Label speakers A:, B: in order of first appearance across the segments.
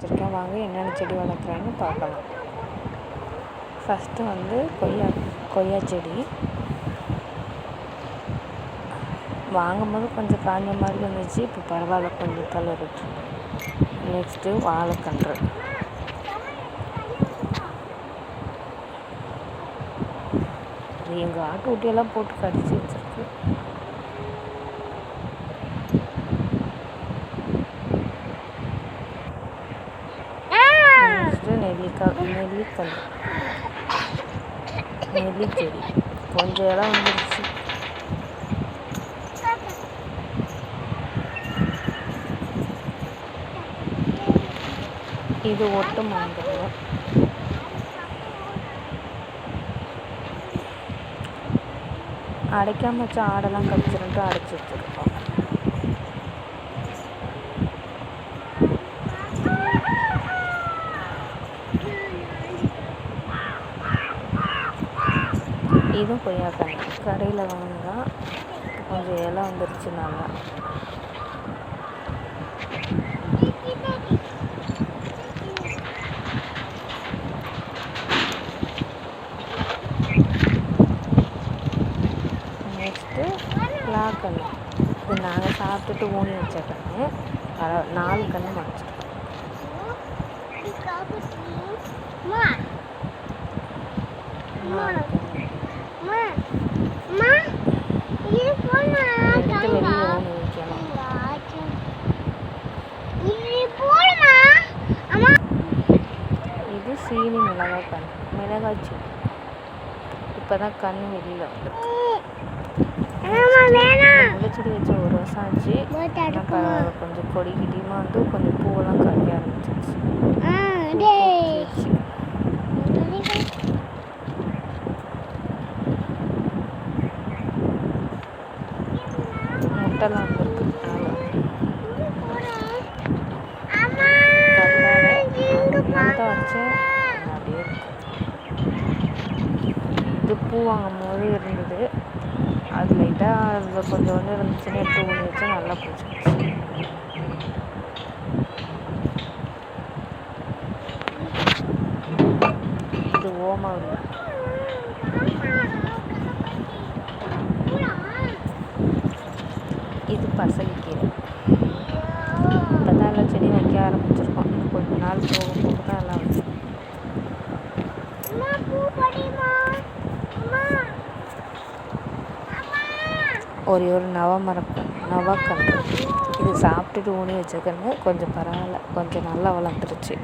A: வச்சுருக்கேன். வாங்க என்னென்ன செடி வளர்க்குறேன்னு பார்க்கலாம். ஃபஸ்ட்டு வந்து கொய்யா செடி வாங்கும்போது கொஞ்சம் காஞ்ச மாதிரி இருந்துச்சு. இப்போ பரவாயில்ல, கொஞ்சம் தளர்த்து. நெக்ஸ்ட்டு வாழைக்கன்று, எங்கள் ஆட்டு ஊட்டியெல்லாம் போட்டு கடிச்சு வச்சுருக்கு. நெக்ஸ்ட்டு நெல்லிச்செடி கொஞ்சம் இடம் வந்துருச்சு. இது ஒட்டு மாம்பழம். அடைக்காம வச்ச ஆடெல்லாம் கடிச்சிருந்துட்டு அடைச்சி வச்சுருக்கோம். இதுவும் கொய்யாக்கன்று கடையில் வாங்கினா கொஞ்சம் இலை வந்துருச்சு நல்லா. நெக்ஸ்ட்டு லாக்கன்று, இது நாங்கள் சாப்பிட்டுட்டு ஊனி வச்ச கன்று. 4 கன்று மறைச்சிருக்கோம். இது சீனி மிளகாய் கன்று, மிளகாய் செடி. இப்போ தான் கன்று வெளியில் வந்துருக்கு. முளைச்செடி வச்சு 1 வருஷம் ஆச்சு. பரவாயில்ல, கொஞ்சம் கொடி கிட்டியுமா வந்து கொஞ்சம் பூவெல்லாம் காய்க்க ஆரம்பிச்சிருச்சு. முட்டைலாம் வந்துருக்கு. முட்டை வச்சேன் அப்படியே இருக்கு. இது பூ வாங்கும் போது இருந்தது. அது லைட்டாக அதில் கொஞ்சம் இருந்துச்சுன்னு எடுத்து ஊனி வச்சா நல்லா பிடிச்சிருச்சு. இது ஓமவல்லி. இது பசலிக்கீரை. இப்போ தான் எல்லா செடியும் வைக்க ஆரம்பிச்சிருக்கோம். இன்னும் கொஞ்ச நாள் போக போக தான் எல்லாம் வச்சு. ஒரு நவக்கன்று, இது சாப்பிட்டுட்டு ஊனி வச்சுக்கன்னு கொஞ்சம் பரவாயில்ல, கொஞ்சம் நல்லா வளர்ந்துருச்சு.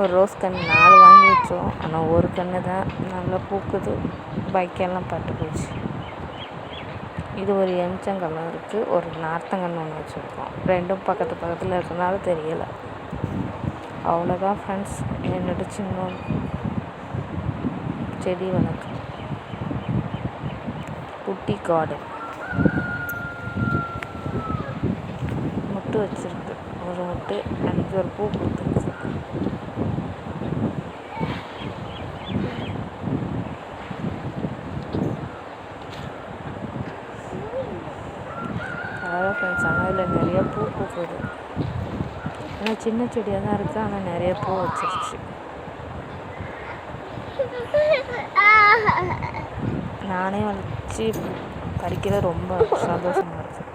A: ஒரு ரோஸ் கன்று 4 வாங்கி வச்சோம். ஆனால் ஒரு கன்று தான் நல்லா பூக்குது. பைக்கெல்லாம் பட்டு போச்சு. இது ஒரு எம்ச்சங்கன்று இருக்குது. ஒரு நார்த்தங்கன்று ஒன்று வச்சுருக்கோம். ரெண்டும் பக்கத்தில் இருக்கிறனால தெரியலை. அவ்வளோதான் ஃப்ரெண்ட்ஸ், என்னோட சின்ன செடி வளர்க்கு குட்டி கார்டன். முட்டு வச்சுருக்கு. ஒரு முட்டு அன்றைக்கி ஒரு பூ கொடுத்துருக்கு. அவ்வளோ ஃப்ரெண்ட்ஸ். ஆனால் இதில் நிறைய பூ பூக்குது. ஆனால் சின்ன செடியாக தான் இருக்குது. ஆனால் நிறைய பூ வச்சிருச்சு. நானே வச்சு பறிக்கிறது ரொம்ப சந்தோஷமாக இருக்குது.